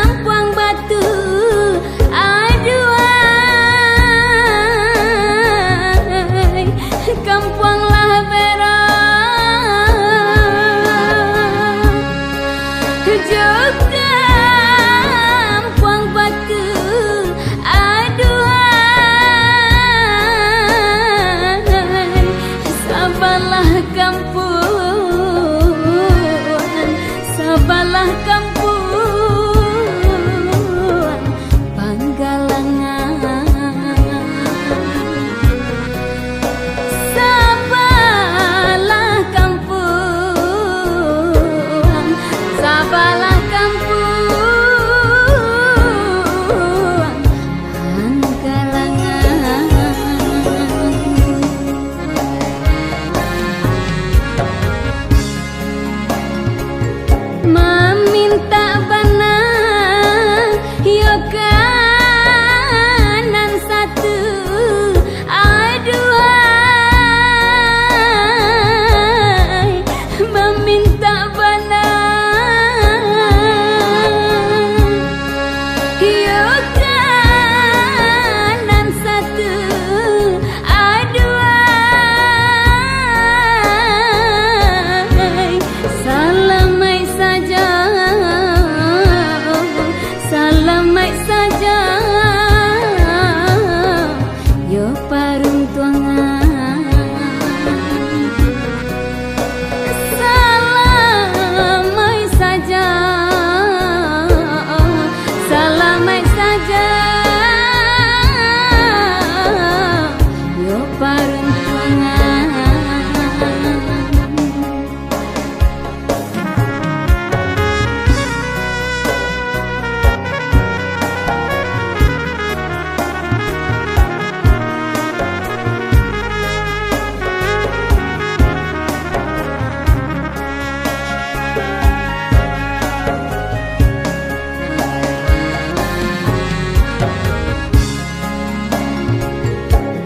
Kampuang Batu aduai, Kampuang Labera juga Kampuang Batu aduai, sabarlah kampuan, sabarlah kampuan Panggalangan. Sabarlah kampuan, sabarlah kampuan Panggalangan. Meminta bana yo kanan satu aduai, meminta bana yo kanan satu aduai, salamai saja, salamai saja yo paruntuangan. Salamai saja, salamai saja yo paruntuangan.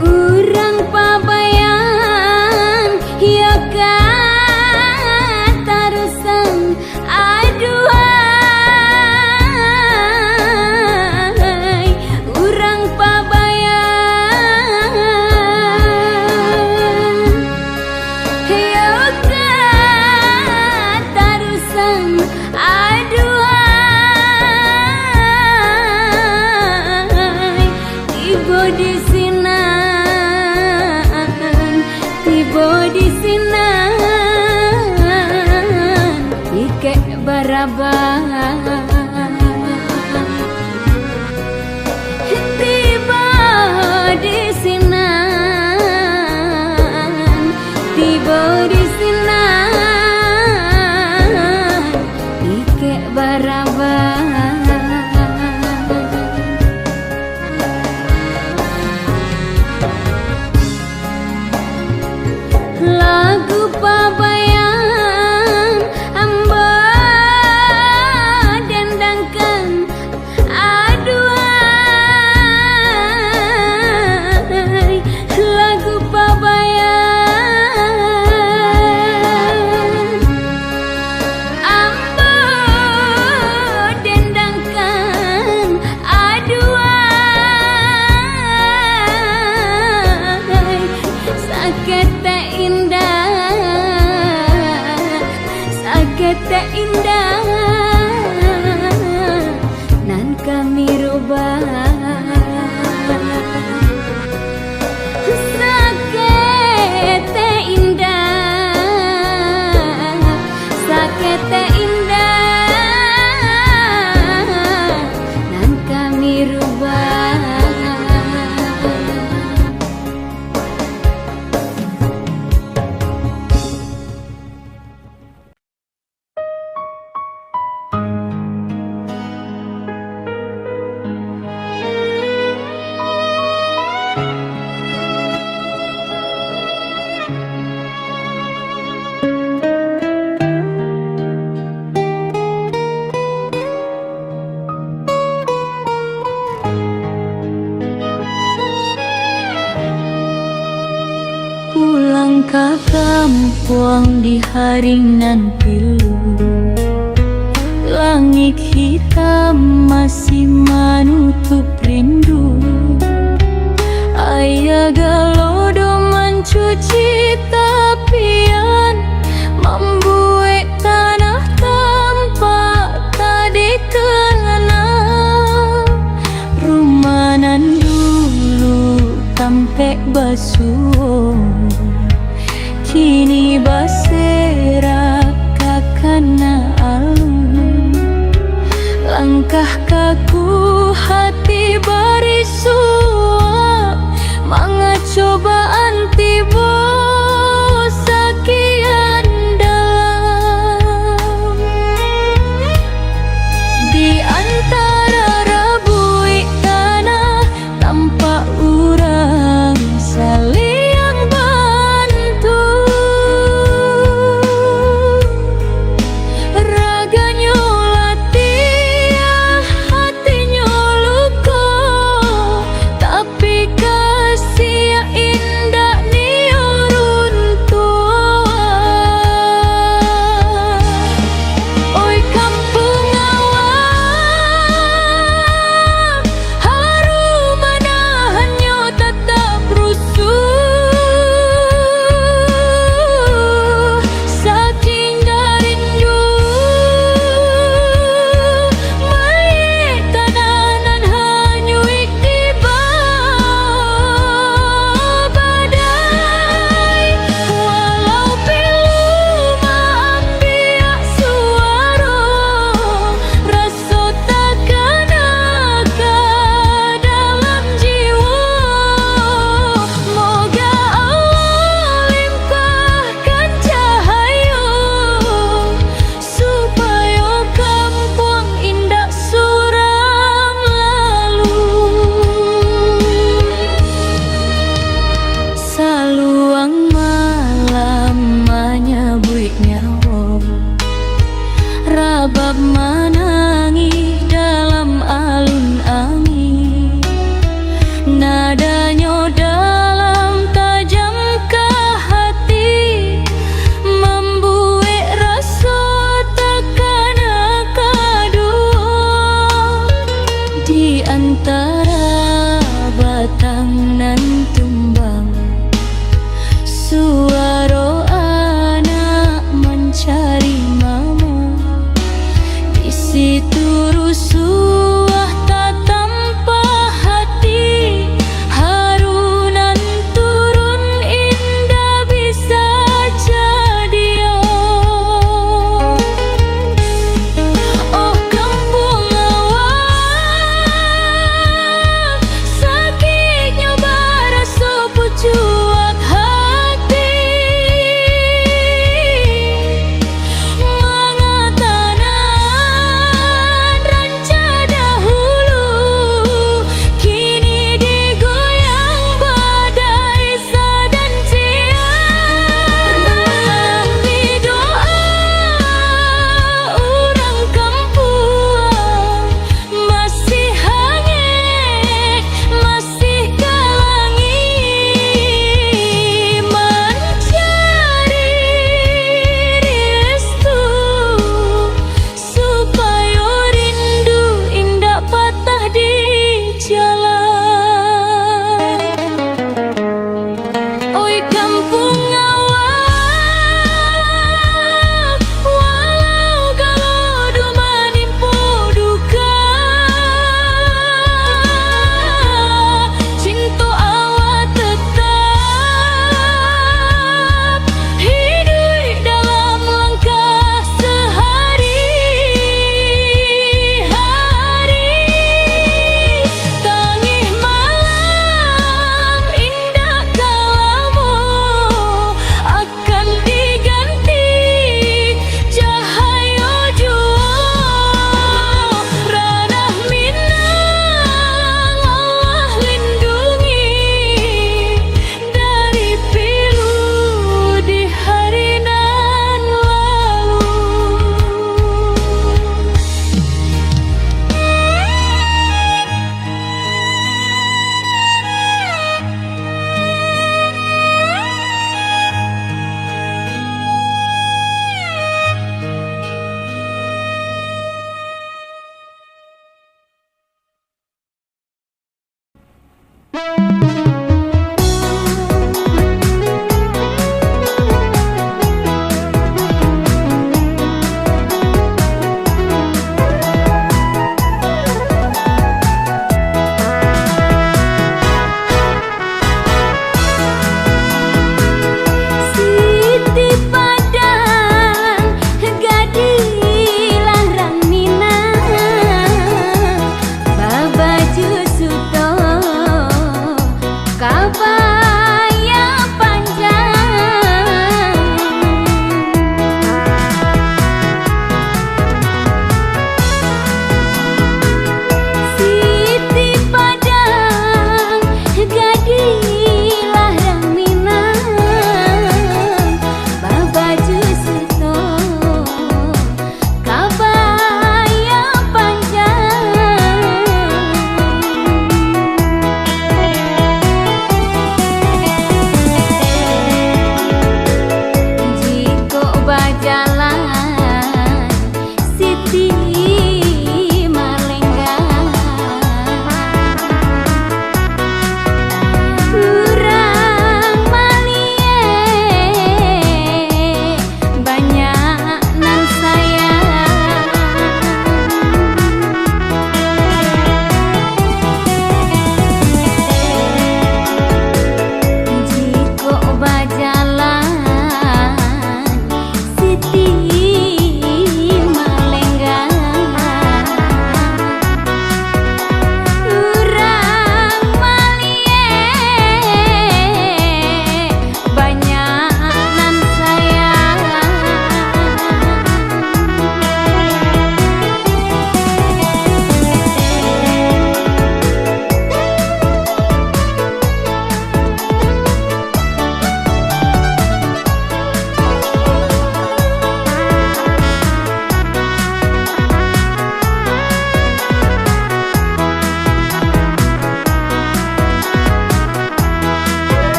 Urang pabayan ya katarusan aduai, urang pabayan ya katarusan aduai, tiba di sinan, tiba di sinan ike baraban, tiba di sinan, tiba di sinan ike baraban. Lagu pabayan amba dendangkan aduai, lagu pabayan amba dendangkan aduai, sakit indah, sakit indah nan kami rubah, sakit indah, sakit indah nan kami rubah. Ka kampuang di haringan pilu, lang langit hitam masih menutup rindu. Ayah galodo mencuci tapian, membuat tanah tampak tadi kenal. Rumahan dulu tampek basuh, kini baserak kakana alun. Langkah kaku hati berisua, manga cobaan tiba sekian dalam. Di antara rabui tanah tampak urang saling bantu. Raganya latihan, hatinya luka, tapi kasih indah ni runtuh. Oi kampung awak, harum manahannya tetap rusuh. Saking rindu, mai kananan hanyuik tiba badai. Walau pilu maambiak suara, rasa takkan akan dalam jiwa. Moga Allah limpahkan cahaya, supaya kampung indah suram lalu. Saluang malam menyebut nyawa, rabab menangis dalam alun angin. Nadanya dalam tajam ke hati, membuat rasa takkan kedua. Di antara batang nan tumbang, suara anak mencari mama. Di situ rusuh tak tanpa hati, harunan turun indah bisa jadi. Oh kampung awak, sakitnya barasa pucuak hati. Mengatanan ranca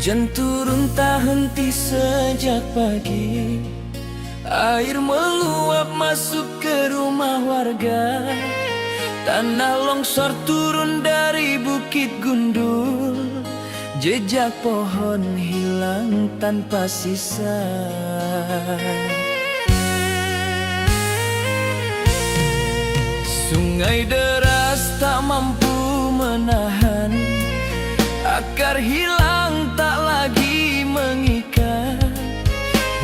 Hujan turun tak henti sejak pagi. Air meluap masuk ke rumah warga. Tanah longsor turun dari bukit gundul. Jejak pohon hilang tanpa sisa. Sungai deras tak mampu menahan. Akar hilang tak lagi mengikat.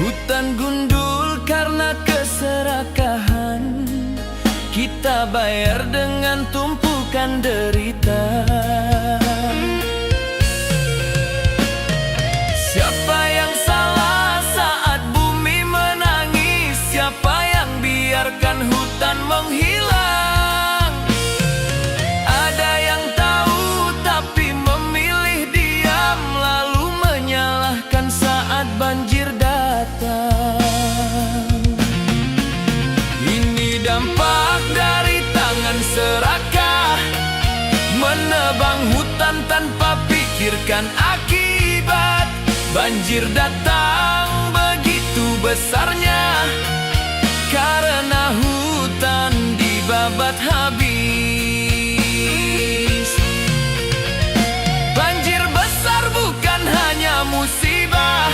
Hutan gundul karena keserakahan. Kita bayar dengan tumpukan derita. Siapa yang salah saat bumi menangis? Siapa yang biarkan hutan menghilang? Ada yang tahu tapi memilih diam, lalu menyalahkan saat banjir datang. Ini dampak dari tangan serakah, menebang hutan tanpa pikirkan akibat. Banjir datang begitu besarnya karena hutan dibabat habis. Banjir besar bukan hanya musibah,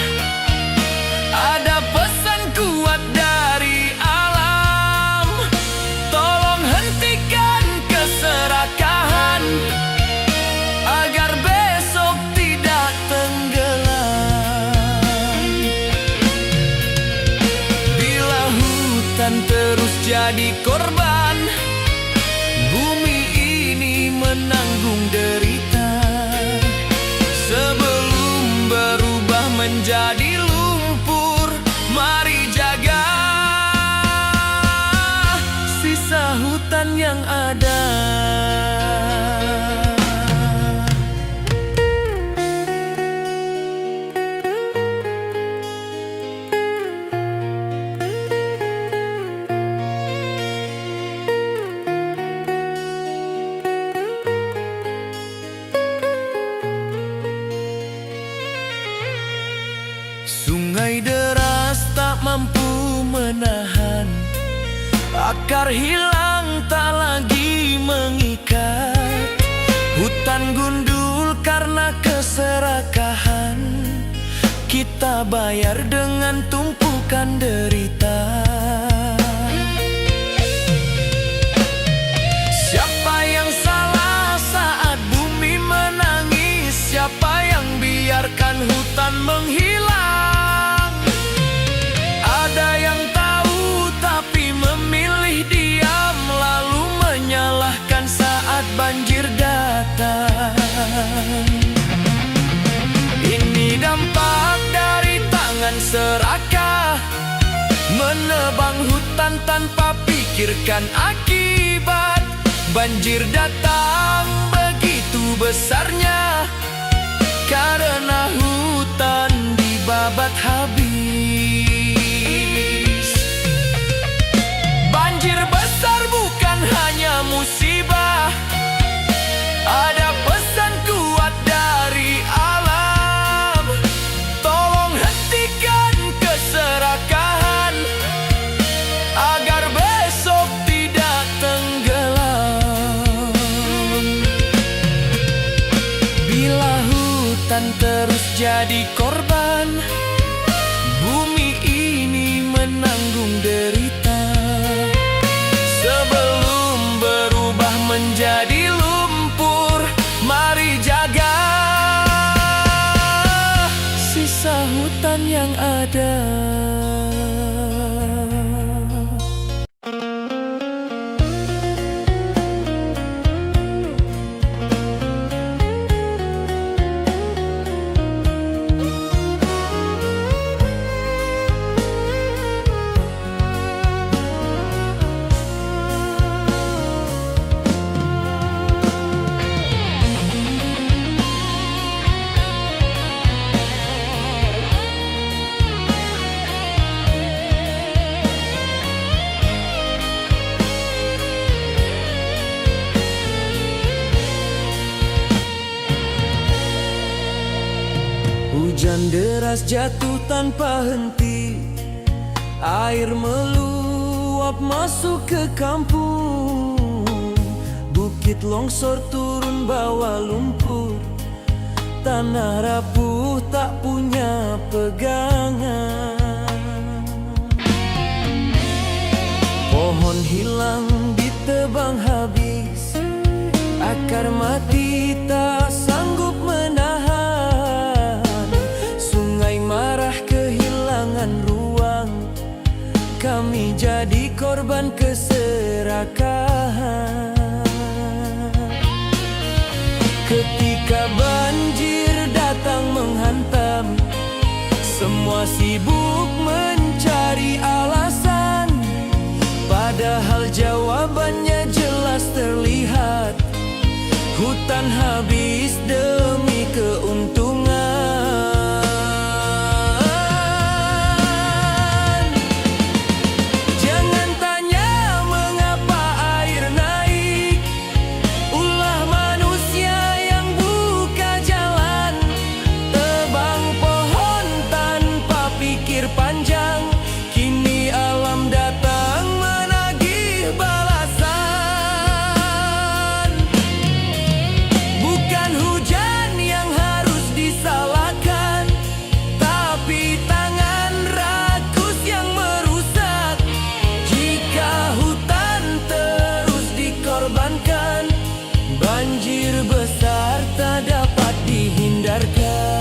ada pesan kuat dari alam. Tolong hentikan keserakahan agar besok tidak tenggelam. Bila hutan terus jadi korban, bumi ini menanggung derita. Sebelum berubah menjadi lumpur, mari jaga sisa hutan yang ada. Sungai deras tak mampu menahan. Akar hilang tak lagi mengikat. Hutan gundul karena keserakahan. Kita bayar dengan tumpukan derita. Siapa yang salah saat bumi menangis? Siapa yang biarkan hutan menghilang? Ada yang tahu tapi memilih diam, lalu menyalahkan saat banjir datang. Ini dampak dari tangan serakah, menebang hutan tanpa pikirkan akibat. Banjir datang begitu besarnya karena hutan dibabat habis. Banjir besar bukan hanya musibah, ada pesan kuat dari alam. Tolong hentikan keserakahan agar besok tidak tenggelam. Bila hutan terus jadi korban, bumi ini menanggung derita. Sebelum berubah menjadi lumpur, mari jaga sisa hutan yang ada. Hujan deras jatuh tanpa henti, air meluap masuk ke kampung. Bukit longsor turun bawa lumpur, tanah rapuh tak punya pegangan. Pohon hilang ditebang habis, akar mati tak sanggup menahan. Sungai marah kehilangan ruang, kami jadi korban keserakahan. Ketika banjir datang menghantam, semua sibuk mencari alasan, padahal jawabannya jelas terlihat. Hutan habis demi keuntungan. Jangan tanya mengapa air naik, ulah manusia yang buka jalan. Tebang pohon tanpa pikir panjang, kini alam datang menagih balasan. Bukan hujan yang harus disalahkan, tapi tangan rakus yang merusak. Jika hutan terus dikorbankan, banjir besar tak dapat dihindarkan.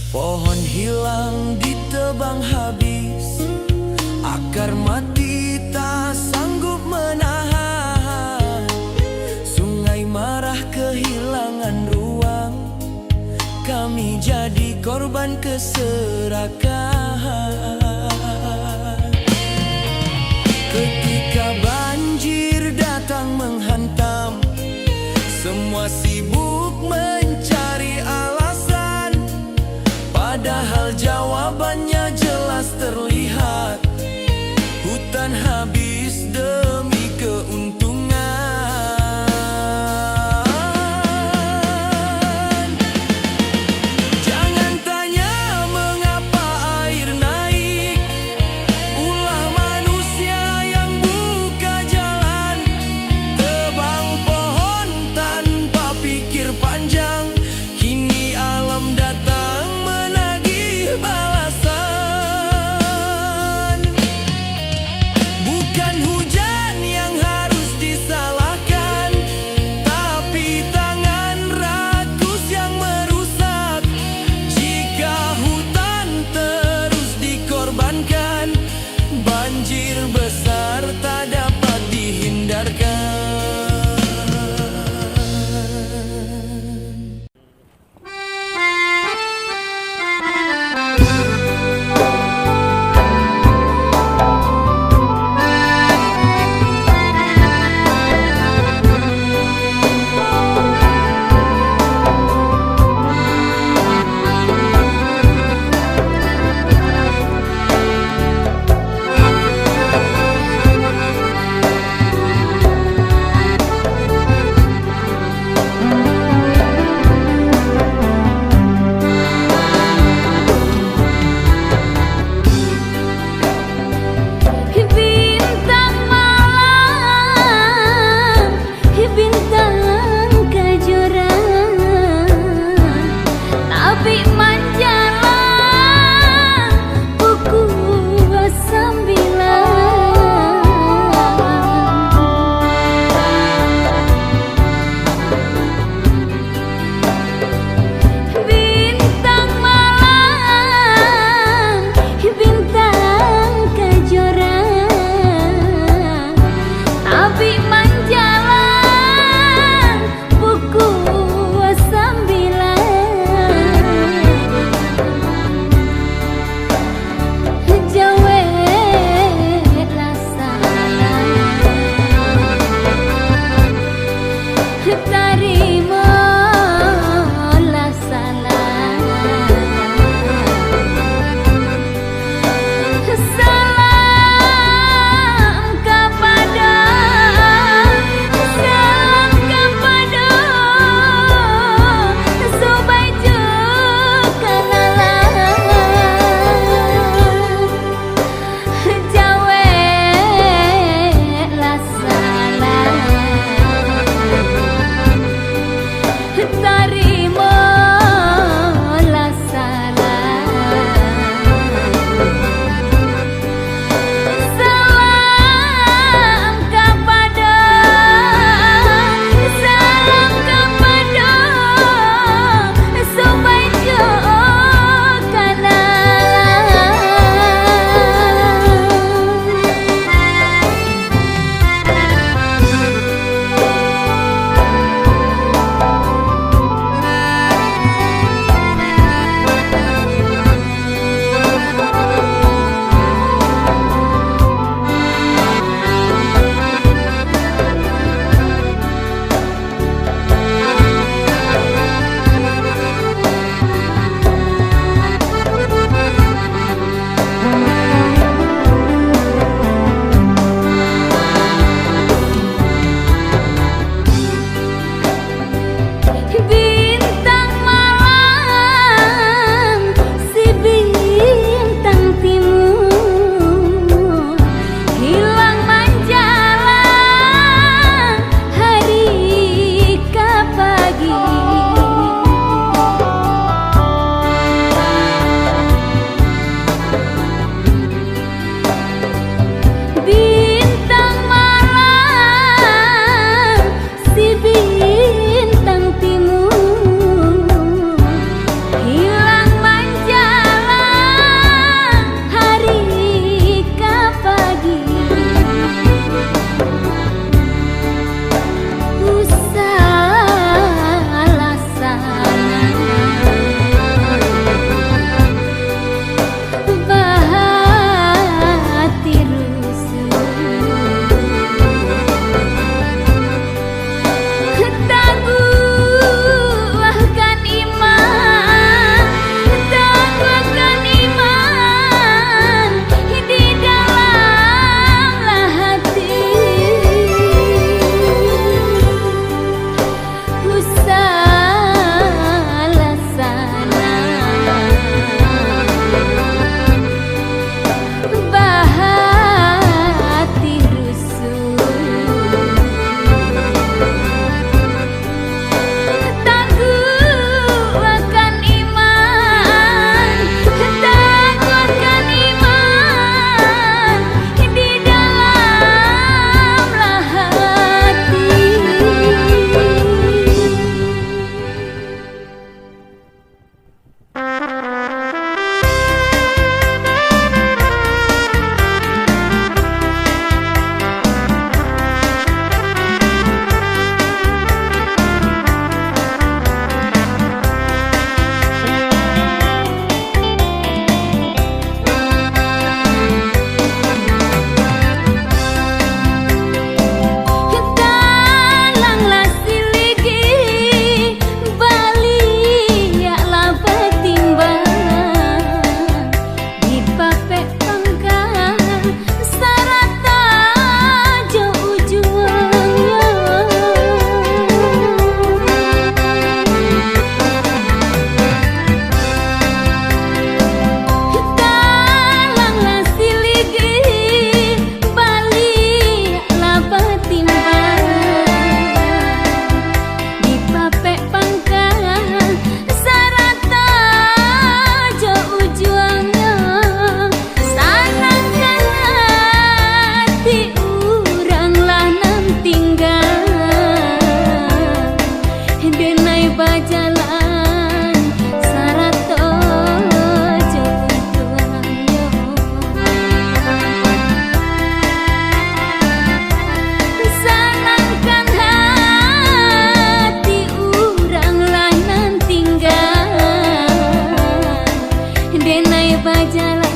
Pohon hilang ditebang habis, akar mati tak sanggup menahan. Sungai marah kehilangan ruang, kami jadi korban keserakahan. Ketika banjir datang menghantam, semua sibuk mencari alasan, padahal jawabannya jelas terlihat. Hutan habis demi keuntungan. Jangan tanya mengapa air naik, ulah manusia yang buka jalan. Tebang pohon tanpa pikir panjang, kini alam datang menagih balasan. pajalan